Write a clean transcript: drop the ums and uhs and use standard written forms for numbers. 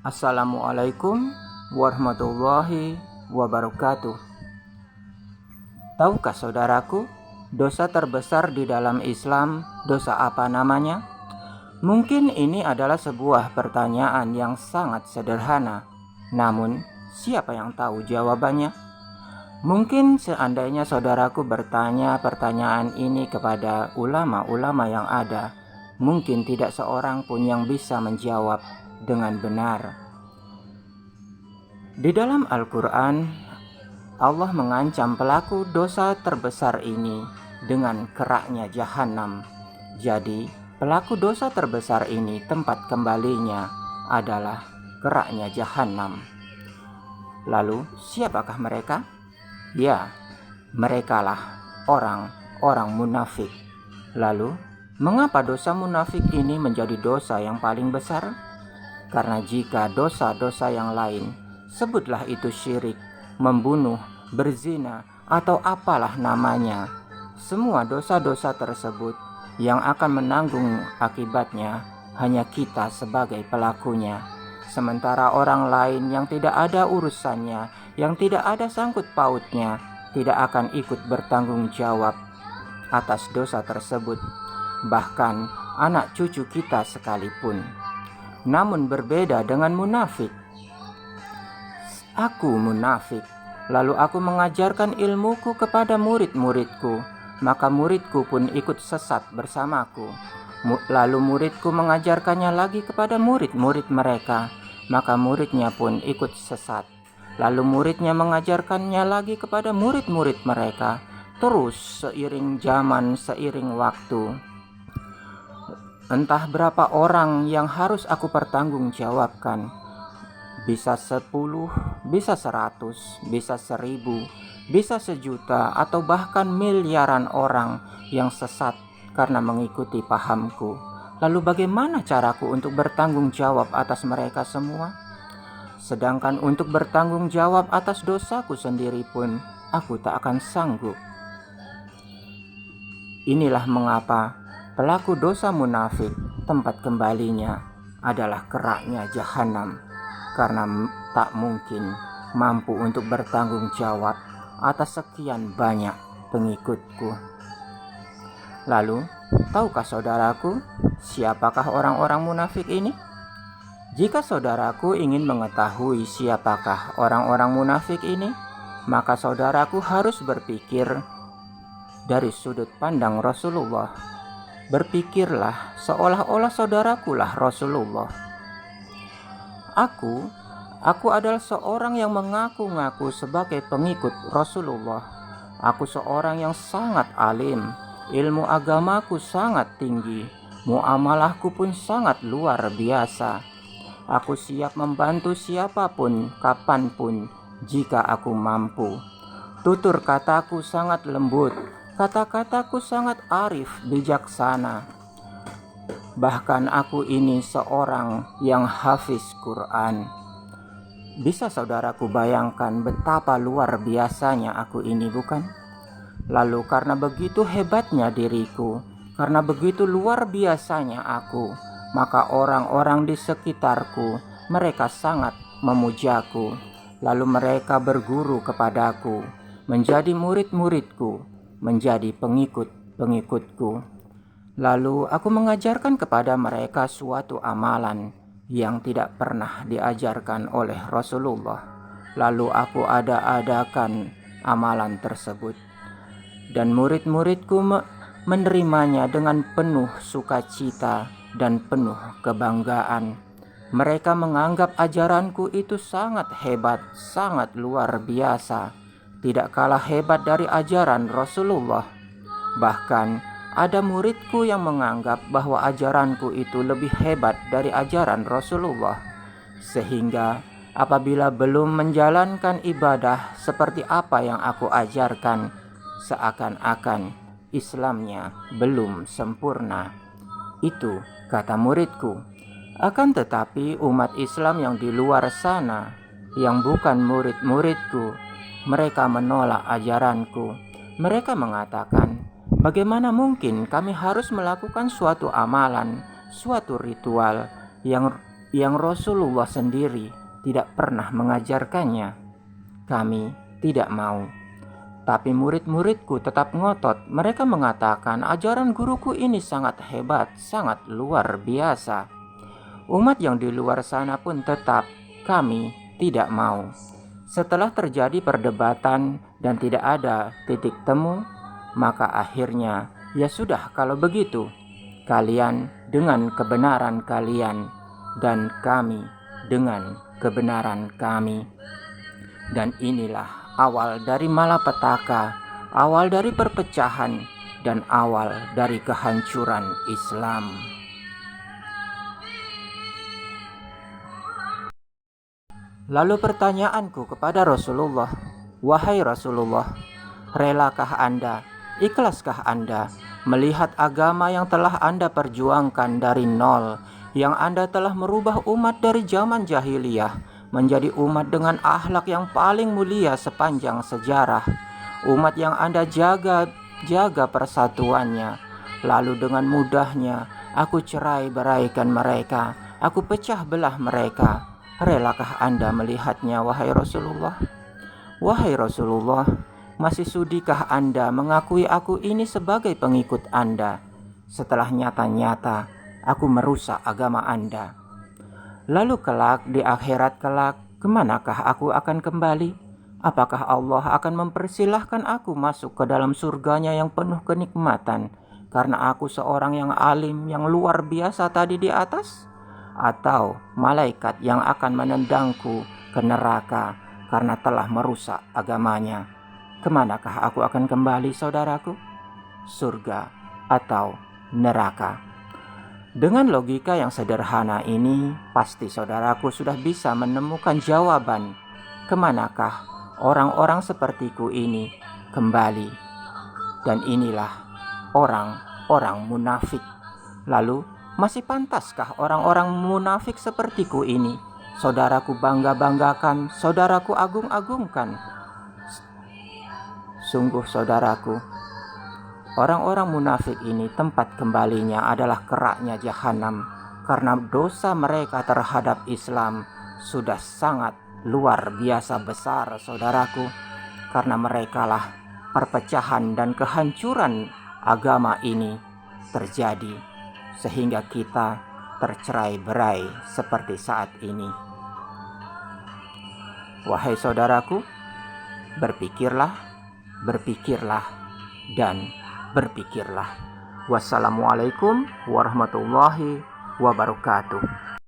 Assalamualaikum warahmatullahi wabarakatuh. Tahukah saudaraku, dosa terbesar di dalam Islam dosa apa namanya? Mungkin ini adalah sebuah pertanyaan yang sangat sederhana. Namun, siapa yang tahu jawabannya? Mungkin seandainya saudaraku bertanya pertanyaan ini kepada ulama-ulama yang ada, mungkin tidak seorang pun yang bisa menjawab dengan benar. Di dalam Al-Quran, Allah mengancam pelaku dosa terbesar ini dengan keraknya jahanam. Jadi, pelaku dosa terbesar ini tempat kembalinya adalah keraknya jahanam. Lalu, siapakah mereka? Ya, merekalah orang-orang munafik. Lalu, mengapa dosa munafik ini menjadi dosa yang paling besar? Karena jika dosa-dosa yang lain, sebutlah itu syirik, membunuh, berzina, atau apalah namanya, semua dosa-dosa tersebut yang akan menanggung akibatnya hanya kita sebagai pelakunya. Sementara orang lain yang tidak ada urusannya, yang tidak ada sangkut pautnya, tidak akan ikut bertanggung jawab atas dosa tersebut, bahkan anak cucu kita sekalipun. Namun berbeda dengan munafik. Aku munafik, lalu aku mengajarkan ilmuku kepada murid-muridku, maka muridku pun ikut sesat bersamaku. Lalu muridku mengajarkannya lagi kepada murid-murid mereka, maka muridnya pun ikut sesat. Lalu muridnya mengajarkannya lagi kepada murid-murid mereka, terus seiring zaman, seiring waktu. Entah berapa orang yang harus aku pertanggungjawabkan. Bisa 10, bisa 100, bisa 1000, bisa 1.000.000, atau bahkan miliaran orang yang sesat karena mengikuti pahamku. Lalu bagaimana caraku untuk bertanggung jawab atas mereka semua? Sedangkan untuk bertanggung jawab atas dosaku sendiri pun aku tak akan sanggup. Inilah mengapa pelaku dosa munafik tempat kembalinya adalah keraknya jahanam, karena tak mungkin mampu untuk bertanggung jawab atas sekian banyak pengikutku. Lalu, tahukah saudaraku siapakah orang-orang munafik ini? Jika saudaraku ingin mengetahui siapakah orang-orang munafik ini, maka saudaraku harus berpikir dari sudut pandang Rasulullah. Berpikirlah seolah-olah saudarakulah Rasulullah. Aku adalah seorang yang mengaku-ngaku sebagai pengikut Rasulullah. Aku seorang yang sangat alim, ilmu agamaku sangat tinggi, muamalahku pun sangat luar biasa. Aku siap membantu siapapun, kapanpun, jika aku mampu. Tutur kataku sangat lembut, kata-kataku sangat arif, bijaksana. Bahkan aku ini seorang yang hafiz Quran. Bisa saudaraku bayangkan betapa luar biasanya aku ini, bukan? Lalu karena begitu hebatnya diriku, karena begitu luar biasanya aku, maka orang-orang di sekitarku, mereka sangat memujaku. Lalu mereka berguru kepadaku, menjadi murid-muridku, menjadi pengikut-pengikutku. Lalu aku mengajarkan kepada mereka suatu amalan yang tidak pernah diajarkan oleh Rasulullah. Lalu aku adakan amalan tersebut, dan murid-muridku menerimanya dengan penuh sukacita dan penuh kebanggaan. Mereka menganggap ajaranku itu sangat hebat, sangat luar biasa, tidak kalah hebat dari ajaran Rasulullah. Bahkan ada muridku yang menganggap bahwa ajaranku itu lebih hebat dari ajaran Rasulullah, sehingga apabila belum menjalankan ibadah seperti apa yang aku ajarkan, seakan-akan Islamnya belum sempurna. Itu kata muridku. Akan tetapi umat Islam yang di luar sana, yang bukan murid-muridku, mereka menolak ajaranku. Mereka mengatakan, bagaimana mungkin kami harus melakukan suatu amalan, suatu ritual yang yang Rasulullah sendiri tidak pernah mengajarkannya? Kami tidak mau. Tapi murid-muridku tetap ngotot. Mereka mengatakan ajaran guruku ini sangat hebat, sangat luar biasa. Umat yang di luar sana pun tetap, kami tidak mau. Setelah terjadi perdebatan dan tidak ada titik temu, maka akhirnya, ya sudah kalau begitu, kalian dengan kebenaran kalian dan kami dengan kebenaran kami. Dan inilah awal dari malapetaka, awal dari perpecahan, dan awal dari kehancuran Islam. Lalu pertanyaanku kepada Rasulullah, wahai Rasulullah, relakah Anda, ikhlaskah Anda melihat agama yang telah Anda perjuangkan dari nol, yang Anda telah merubah umat dari zaman jahiliyah menjadi umat dengan akhlak yang paling mulia sepanjang sejarah, umat yang Anda jaga persatuannya, lalu dengan mudahnya aku cerai beraikan mereka, aku pecah belah mereka. Relakah Anda melihatnya, wahai Rasulullah? Wahai Rasulullah, masih sudikah Anda mengakui aku ini sebagai pengikut Anda setelah nyata-nyata aku merusak agama Anda? Lalu kelak di akhirat kelak, kemanakah aku akan kembali? Apakah Allah akan mempersilahkan aku masuk ke dalam surganya yang penuh kenikmatan karena aku seorang yang alim yang luar biasa tadi di atas? Atau malaikat yang akan menendangku ke neraka karena telah merusak agamanya? Kemanakah aku akan kembali, saudaraku? Surga atau neraka? Dengan logika yang sederhana ini, pasti saudaraku sudah bisa menemukan jawaban kemanakah orang-orang sepertiku ini kembali. Dan inilah orang-orang munafik. Lalu, masih pantaskah orang-orang munafik sepertiku ini saudaraku bangga-banggakan, saudaraku agung-agungkan? Sungguh saudaraku, orang-orang munafik ini tempat kembalinya adalah keraknya jahanam, karena dosa mereka terhadap Islam sudah sangat luar biasa besar, saudaraku. Karena merekalah perpecahan dan kehancuran agama ini terjadi, sehingga kita tercerai-berai seperti saat ini. Wahai saudaraku, berpikirlah, dan berpikirlah. Wassalamualaikum warahmatullahi wabarakatuh.